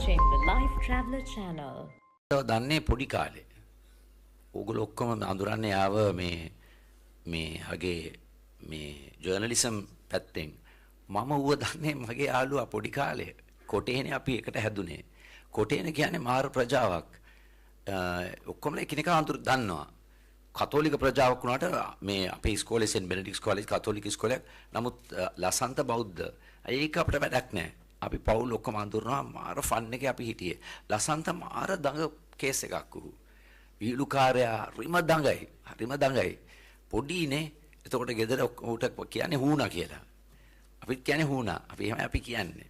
watching the Life Traveler channel. දන්නේ පොඩි කාලේ. ඕගොල්ලෝ ඔක්කොම අඳුරන්නේ ආව මේ ජර්නලිසම් පැත්තෙන්. මම ඌව දන්නේ මගේ යාළුවා පොඩි කාලේ. කොටේනේ අපි එකට හැදුනේ. කොටේනේ කියන්නේ මාර ප්‍රජාවක්. ඔක්කොම එකිනෙකා අඳුර දන්නවා. කතෝලික ප්‍රජාවක් වුණාට මේ අපේ ඉස්කෝලේ සෙන්ට් බෙනඩික්ට්ස් කෝලේජ් කතෝලික ඉස්කෝලයක්. නමුත් ලසන්ත බෞද්ධ. ඒක අපිට වැඩක් නැහැ. අපි පවුල් ඔක්කොම අඳුරනවා මාර ෆන් එකේ අපි හිටියේ. ලසන්ත මාර දඟ කේස් එකක් උ. විලුකාරයා රිම දඟයි. පොඩිනේ. එතකොට ගෙදර උට කියන්නේ හූනා කියලා. අපිත් කියන්නේ හූනා. අපි කියන්නේ.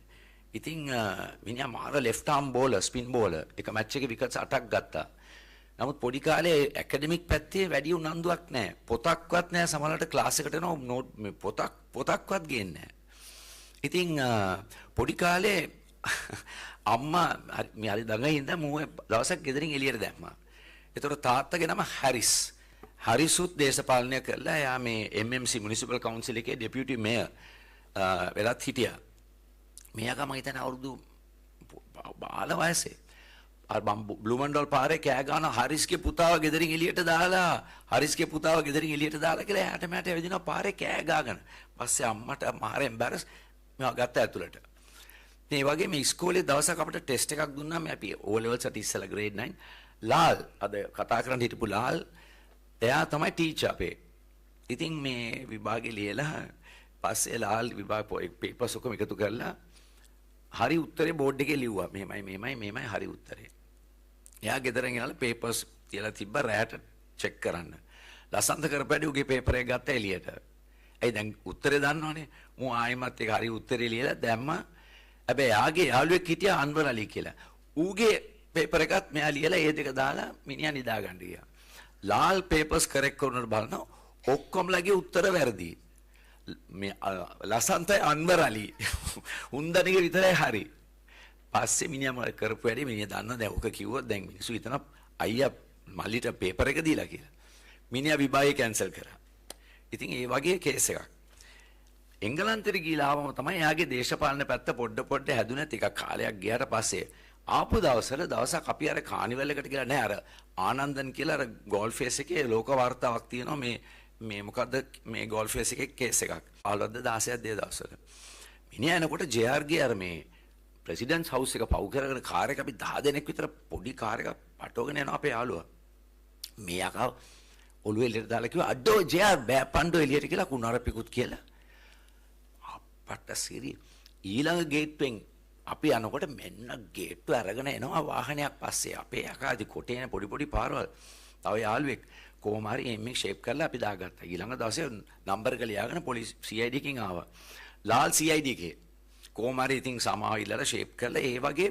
ඉතින් මිනිහා මාර ලෙෆ්ට් ආම් බෝලර්, ස්පින් බෝලර්. එක මැච් එකේ විකට්ස් 8ක් ගත්තා. නමුත් පොඩි කාලේ ඇකඩමික් පැත්තේ වැඩි උනන්දුවක් නැහැ. පොතක්වත් නැහැ. සමහරවිට ක්ලාස් එකට එනවා නෝට් පොතක්වත් ගේන්නේ නැහැ. ඉතින් පොඩි කාලේ අම්මා මේ හරි දඟයින්ද මූ දවසක් ගෙදරින් එළියට දැම්මා. ඒතකොට තාත්තගේ නම හැරිස්. හරිසුත් දේශපාලනය කළා. එයා මේ MMC මුනිසිපල් කවුන්සිල් එකේ ඩෙපියුටි මේයර් වෙලත් හිටියා. මෙයාගම මම හිතන්නේ අවුරුදු බාල වයසේ. අර බ්ලූමන්ඩල් පාරේ කෑ ගන්න හරිස්ගේ පුතාව ගෙදරින් එළියට දාලා කියලා එයාට මට එවිදිනවා පාරේ කෑ ගාගෙන. පස්සේ අම්මට මාර එම්බැරස් මම ගත්තා ඇතුළට. මේ වගේ මේ ඉස්කෝලේ දවසක් අපිට ටෙස්ට් එකක් දුන්නා මේ අපි O levels at ඉස්සලා grade 9. ලාල් අද කතා කරන්න හිටපු ලාල් එයා තමයි ටීචර් අපේ. ඉතින් මේ විභාගේ ලියලා පස්සේ ලාල් විභාග පේපර්ස් ඔක්කොම එකතු කරලා හරි උත්තරේ බෝඩ් එකේ ලිව්වා. මෙහෙමයි හරි උත්තරේ. එයා ගෙදරින් ගෙනල්ලා පේපර්ස් තියලා තිබ්බා රැට චෙක් කරන්න. ලසන්ත කරපැඩි උගේ පේපර් එක ගත්තා එළියට. ඇයි දැන් උත්තරේ දන්නවනේ. මූ ආයෙමත් ඒක හරි උත්තරේ ලියලා දැම්මා. හැබැයි යාගේ යාළුවෙක් හිටියා අන්වර් අලි කියලා. ඌගේ පේපර් එකත් මෙයා ලියලා ඒ දෙක දාලා මිනිහා නිදා ගන්න ගියා. ලාල් පේපර්ස් කරෙක්ට් කරනකොට බලනවා ඔක්කොමලගේ උත්තර වැරදි. මේ ලසන්තයි අන්වර් අලි උන්දනික විතරයි හරි. පස්සේ මිනිහා මම කරපු වැඩේ මිනිහා දන්නා දැන් ඔක කිව්වොත් දැන් මිනිස්සු හිතන අයියා මල්ලිට පේපර් එක දීලා කියලා. මිනිහා විභාගය කැන්සල් කරා. ඉතින් ඒ වගේ කේස් එකක්. එංගලන්තෙට ගිහලා ආවම තමයි එයාගේ දේශපාලන පැත්ත පොඩ හැදුනේ. ටිකක් කාලයක් ගියාට පස්සේ ආපු දවසක් අපි අර කානිවල් එකට ගිහලා නෑ අර ආනන්දන් කියලා අර ගෝල්ෆ් ෆේස් එකේ ලෝක වාර්තාවක් තියෙනවා මේ මොකද්ද මේ ගෝල්ෆ් ෆේස් එකේ කේස් එකක්. 15ද 16ද දේ දවසක. මිනිහා එනකොට JR ගේ අර මේ ප්‍රෙසිඩන්ට්ස් හවුස් එක පව් කරගෙන කාර් එක අපි 10 දෙනෙක් විතර පොඩි කාර් එකක් පටවගෙන යනවා අපේ යාළුවා. මේ යකා ඔළුවේ එළියට දාලා කිව්වා අඩෝ JR බෑපන්ඩෝ එළියට කියලා කුණාරපිකුත් කියලා. අපට සිරි ඊළඟ ගේට්ටුවෙන් අපි යනකොට මෙන්න ගේට්ටුව අරගෙන එනවා වාහනයක් පස්සේ අපේ යකාදි කොටේන පොඩි පාරවල්. තව යාළුවෙක් කොහොම හරි එම්මින් ෂේප් කරලා අපි දාගත්තා. ඊළඟ දවසේ නම්බර් එක ලියාගෙන පොලිස් CID එකකින් ආවා. ලාල් CID එකේ කොහොම හරි ඉතින් සමාව ඉල්ලලා ෂේප් කරලා ඒ වගේ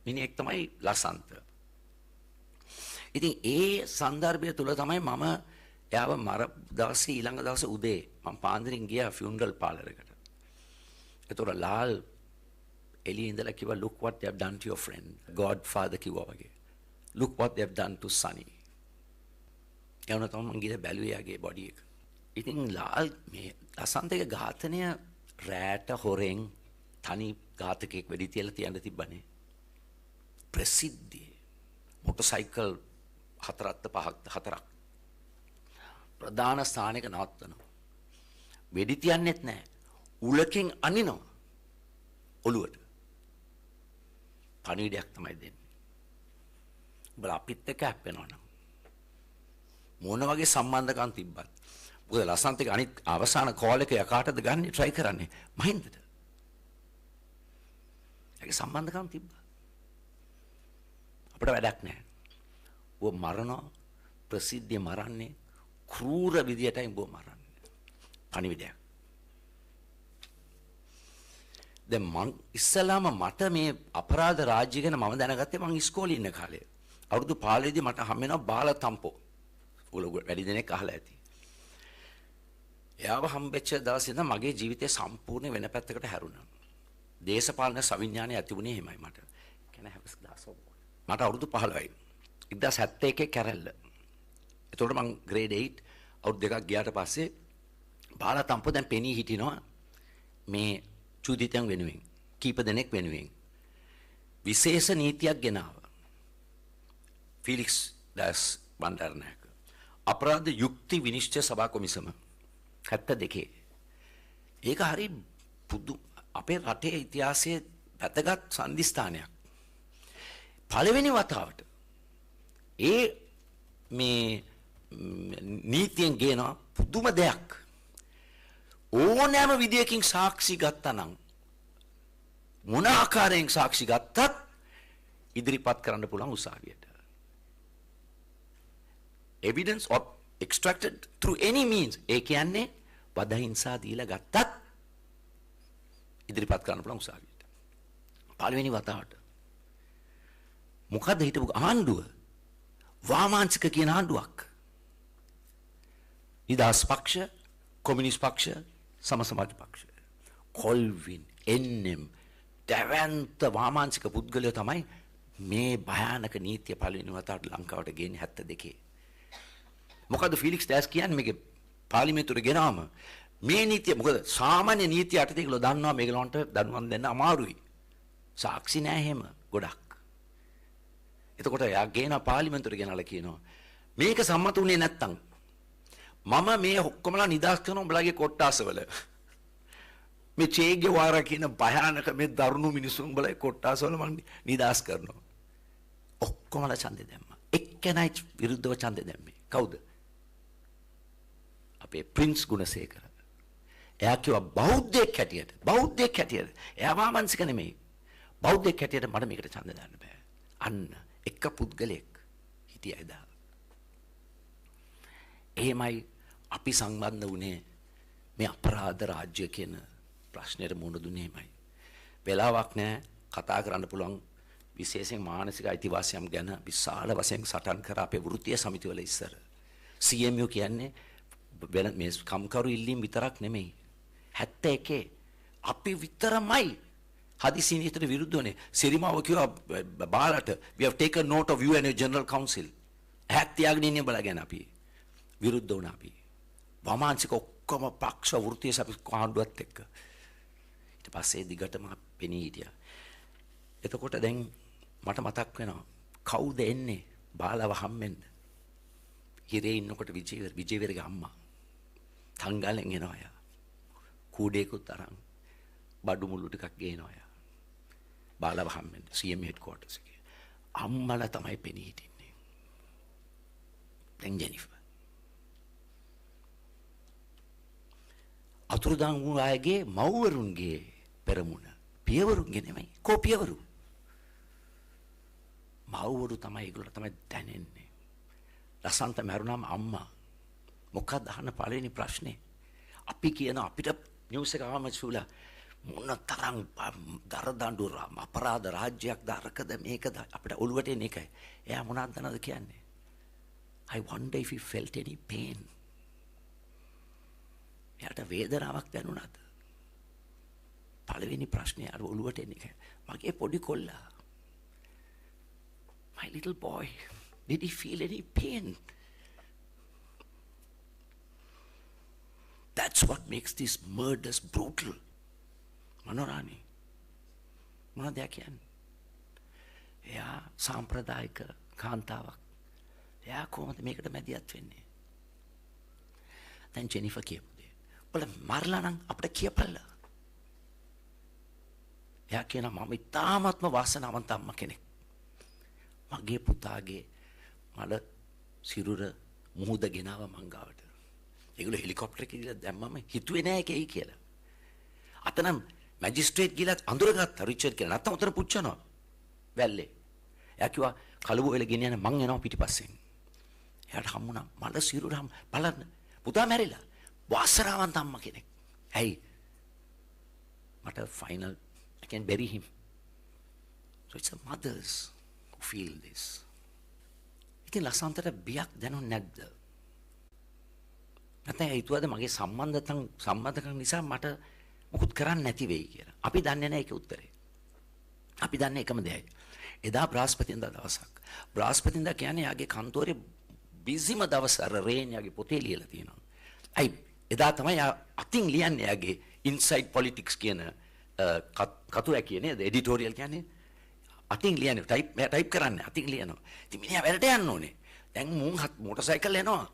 මිනිහෙක් තමයි ලසන්ත. ඉතින් ඒ සන්දර්භය තුල තමයි මම එයාව මර දවසේ ඊළඟ දවසේ උදේ මම පාන්දරින් ගියා ෆියුනරල් පාලර් එකට. ඒතොර ලාල් එළියේ ඉඳලා කිව්වා look what they have done to your friend. Godfather කිව්වා වගේ. Look what they have done to Sunny. එවන තමයි මං ගිහලා බැලුවේ යාගේ බොඩි එක. ඉතින් ලාල් මේ ලසන්තගේ ඝාතනය රැට හොරෙන් තනි ඝාතකෙක් වෙඩි තියලා තියන්න තිබ්බනේ. ප්‍රසිද්ධියේ මොටරසයිකල් 4ක් ප්‍රධාන ස්ථානයක නවත්තනවා. වෙඩි තියන්නෙත් නැහැ. උලකින් අනිනවා ඔළුවට. පණිවිඩයක් තමයි දෙන්නේ. බල අපිත් එක්ක හැප්පෙනවනම් මොන වගේ සම්බන්ධකම් තිබ්බත්. මොකද ලසන්තගේ අනිත් අවසාන කෝල් එක යකාටද ගන්න try කරන්නේ මහින්දට. ඒක සම්බන්ධකම් තිබ්බා. අපිට වැඩක් නැහැ. ඌ මරනවා ප්‍රසිද්ධිය මරන්නේ ක්‍රූර විදියටයි ඌ මරන්නේ. පණිවිඩයක්. දැන් මං ඉස්සලාම මට මේ අපරාධ රාජ්‍ය ගැන මම දැනගත්තේ මං ඉස්කෝලේ ඉන්න කාලේ. අවුරුදු 15 දී මට හම් වෙනවා බාලතම්පෝ. ඔයගොල්ලෝ වැඩි දෙනෙක් අහලා ඇති. එයාව හම්බෙච්ච දවසේ ඉඳන් මගේ ජීවිතය සම්පූර්ණ වෙන පැත්තකට හැරුණා. දේශපාලන සවිඥානය ඇති වුණේ එහෙමයි මට. Can I have a glass of water? මට අවුරුදු 15යි. 1971 කැරැල්ල. එතකොට මං grade 8 අවුරුදු දෙකක් ගියාට පස්සේ බාලතම්පෝ දැන් පෙනී හිටිනවා මේ චුදිතයන් වෙනුවෙන් කීප දෙනෙක් වෙනුවෙන් විශේෂ නීතියක් ගෙනාවා. ෆිලික්ස් ඩැස් බණ්ඩාරනායක. අපරාධ යුක්ති විනිශ්චය සභා කොමිසම 72. ඒක හරි අපේ රටේ ඉතිහාසයේ වැදගත් සන්ධිස්ථානයක්. පළවෙනි වතාවට ඒ මේ නීතියෙන් ගේන පුදුම දෙයක්. ඕනෑම විදියකින් සාක්ෂි ගත්තා නම් මොන ආකාරයෙන් සාක්ෂි ගත්තත් ඉදිරිපත් කරන්න පුළුවන් උසාවියට. Evidence or extracted through any means. ඒ කියන්නේ වද හිංසා දීලා ගත්තත් ඉදිරිපත් කරන්න පුළුවන් උසාවියට. පළවෙනි වතාවට. මොකද්ද හිටපු ආණ්ඩුව? වාමාංශික කියන ආණ්ඩුවක්. නිදහස් පක්ෂ, කොමියුනිස්ට් පක්ෂ, සම සමාජ පක්ෂ. කොල්වින්, එන්එම් දැවැන්ත වාමාංශික පුද්ගලයෝ තමයි මේ භයානක නීතිය පළවෙනි වතාවට ලංකාවට ගේන්නේ 72. මොකද ෆිලික්ස් ඩෑස් කියන්නේ මේක පාර්ලිමේන්තුවට ගෙනාම මේ නීතිය මොකද සාමාන්‍ය නීතිය යටතේ ඒගොල්ලෝ දන්නවා මේගොල්ලන්ට දඬුවම් දෙන්න අමාරුයි. සාක්ෂි නැහැ එහෙම ගොඩක්. එතකොට යා ගේන පාර්ලිමේන්තුවට ගෙනලා කියනවා මේක සම්මත වුණේ නැත්තම් මම මේ ඔක්කොමලා නිදාස් කරන උඹලාගේ කොට්ටාසවල මේ චේ ගෙවාරා කියන භයානක මේ දරුණු මිනිසුන් උඹලා කොට්ටාසවල මම නිදාස් කරනවා. ඔක්කොමලා ඡන්දෙ දැම්මා. එක්කෙනයි විරුද්ධව ඡන්දෙ දැම්මේ. කවුද? අපේ ප්‍රින්ස් ගුණසේකර. එයා කිව්වා බෞද්ධයෙක් හැටියට එයා වාමංශික නෙමෙයි. බෞද්ධයෙක් හැටියට මට මේකට ඡන්ද දාන්න බෑ. අන්න එක පුද්ගලයෙක් හිටියා එදා. එහෙමයි අපි සම්බන්ධ වුණේ මේ අපරාධ රාජ්‍ය කියන ප්‍රශ්නෙට මුහුණ දුන්නේ එහෙමයි. වෙලාවක් නැහැ කතා කරන්න පුළුවන් විශේෂයෙන් මානසික අයිතිවාසිකම් ගැන විශාල වශයෙන් සටන් කර අපේ වෘත්තීය සමිතිවල ඉස්සර. CMU කියන්නේ වෙන මේ කම්කරු ඉල්ලීම් විතරක් නෙමෙයි. 71 අපි විතරමයි හදිසි නීතියට විරුද්ධ වුණේ. සිරිමාව කිව්වා බාලට we have taken note of you and your general council. හැත් තියාගෙන ඉන්නේ බලගෙන අපි විරුද්ධ වුණා අපි. වමාංශික ඔක්කොම පක්ෂ වෘත්තීය සමිති කාණ්ඩුවත් එක්ක. ඊට පස්සේ දිගටම පෙනී හිටියා. එතකොට දැන් මට මතක් වෙනවා කවුද එන්නේ බාලව හම්බෙන්න. හිරේ ඉන්නකොට විජේවීරගේ අම්මා තංගලෙන් එනවා යා. කූඩේකුත් අරන් බඩු මුළු ටිකක් ගේනවා යා. බාලව හම්බෙන්න CM headquarters එකේ. අම්මලා තමයි පෙනී හිටින්නේ. දැන් ජෙනිෆර් අතුරුදන් වූ අයගේ මව්වරුන්ගේ පෙරමුණ පියවරුන්ගේ නෙමෙයි කොපියවරු මව්වරු තමයි ඒගොල්ලෝ තමයි දැනෙන්නේ. ලසන්ත මරුණාම අම්මා මොකක්ද අහන පළවෙනි ප්‍රශ්නේ අපි කියන අපිට නිවුස් එක ආවම සූලා මොන තරම් දරදඬු අපරාධ රාජ්‍යයක් දරකද මේකද අපිට ඔළුවට එන එකයි. එයා මොනවද දන්නවද කියන්නේ? I wonder if he felt any pain. එයාට වේදනාවක් දැනුණාද? පළවෙනි ප්‍රශ්නේ අර ඔළුවට එන එක. මගේ පොඩි කොල්ලා. My little boy, did he feel any pain? That's what makes these murders brutal. Manorani. මොනවද කියන්නේ? එයා සාම්ප්‍රදායික කාන්තාවක්. එයා කොහොමද මේකට මැදිහත් වෙන්නේ? දැන් ජෙනිෆර් කියපු දේ. ඔල මරලා නම් අපිට කියපල්ලා. එයා කියනවා මම ඉතාමත්ම වාසනාවන්ත අම්මා කෙනෙක්. මගේ පුතාගේ මල සිරුර මුහුද ගෙනාව මංගාවට. ඒගොල්ලෝ හෙලිකොප්ටර් එකේ ගිහලා දැම්මම හිතුවේ නෑ ඒකයි කියලා. අතනම් මැජිස්ට්‍රේට් ගිහලා අඳුරගත්තා රිචඩ් කියලා. නැත්තම් උතන පුච්චනවා. වැල්ලේ. එයා කිව්වා කලුව වෙල ගෙන යන මං එනවා පිටිපස්සෙන්. එයාට හම්බුණා මල සිරුරම් බලන්න. පුතා මැරිලා. වාසනාවන්ත අම්මා කෙනෙක්. ඇයි? මට final I can bury him. So it's the mothers who feel this. ඉතින් ලසන්තට බියක් දැනුන්නේ නැද්ද? නැත්නම් හිතුවද මගේ සම්බන්ධකම් නිසා මට මොකුත් කරන්න නැති වෙයි කියලා. අපි දන්නේ නැහැ ඒකේ උත්තරේ. අපි දන්නේ එකම දෙයයි. එදා බ්‍රහස්පතින්දා දවසක්. බ්‍රහස්පතින්දා කියන්නේ යාගේ කන්තෝරේ බිසිම දවස අර රේන් යාගේ පොතේ ලියලා තියෙනවා. අයි එදා තමයි යා අතින් ලියන්නේ යාගේ ඉන්සයිඩ් පොලිටික්ස් කියන කතුරා කියන්නේ එඩිටෝරියල් කියන්නේ අතින් ලියන්නේ ටයිප් කරන්නේ අතින් ලියනවා. ඉතින් මිනිහා වැඩට යන්න ඕනේ. දැන් මුන් මොටර් සයිකල් එනවා.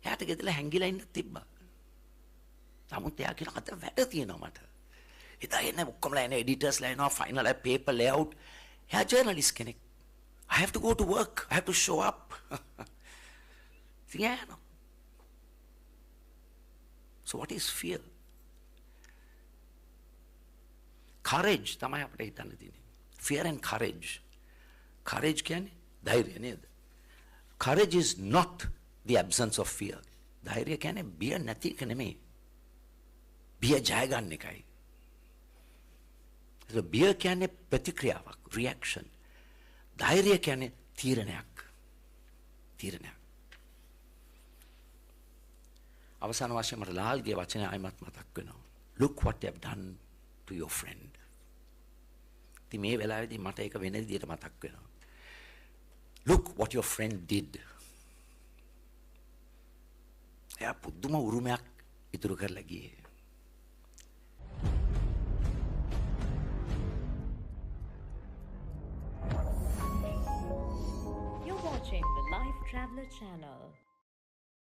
එයාට ගෙදලා හැංගිලා ඉන්න තිබ්බා. නමුත් එයා කියන අත වැඩ තියෙනවා මට. එදා එන්නේ ඔක්කොමලා එන්නේ එඩිටර්ස්ලා එනවා ෆයිනල් පේපර් ලේඅවුට්. එයා ජර්නලිස්ට් කෙනෙක්. I have to go to work. I have to show up. Yeah, no. So what is fear? Courage තමයි අපිට හිතන්න තියෙන්නේ. Fear and courage. Courage කියන්නේ ධෛර්යය නේද? Courage is not the absence of fear. ධෛර්යය කියන්නේ බිය නැති එක නෙමෙයි. බිය ජය ගන්න එකයි. ඒක බිය කියන්නේ ප්‍රතික්‍රියාවක්, reaction. ධෛර්යය කියන්නේ තීරණයක්. තීරණයක්. අවසාන වශයෙන් මට ලාල්ගේ වචනේ ආයිමත් මතක් වෙනවා. Look what they have done to your friend. ඉතින් මේ වෙලාවේදී මට ඒක වෙන විදිහට මතක් වෙනවා. Look what your friend did. එයා පුදුම උරුමයක් ඉතුරු කරලා ගියේ. You're watching the Life Traveler channel.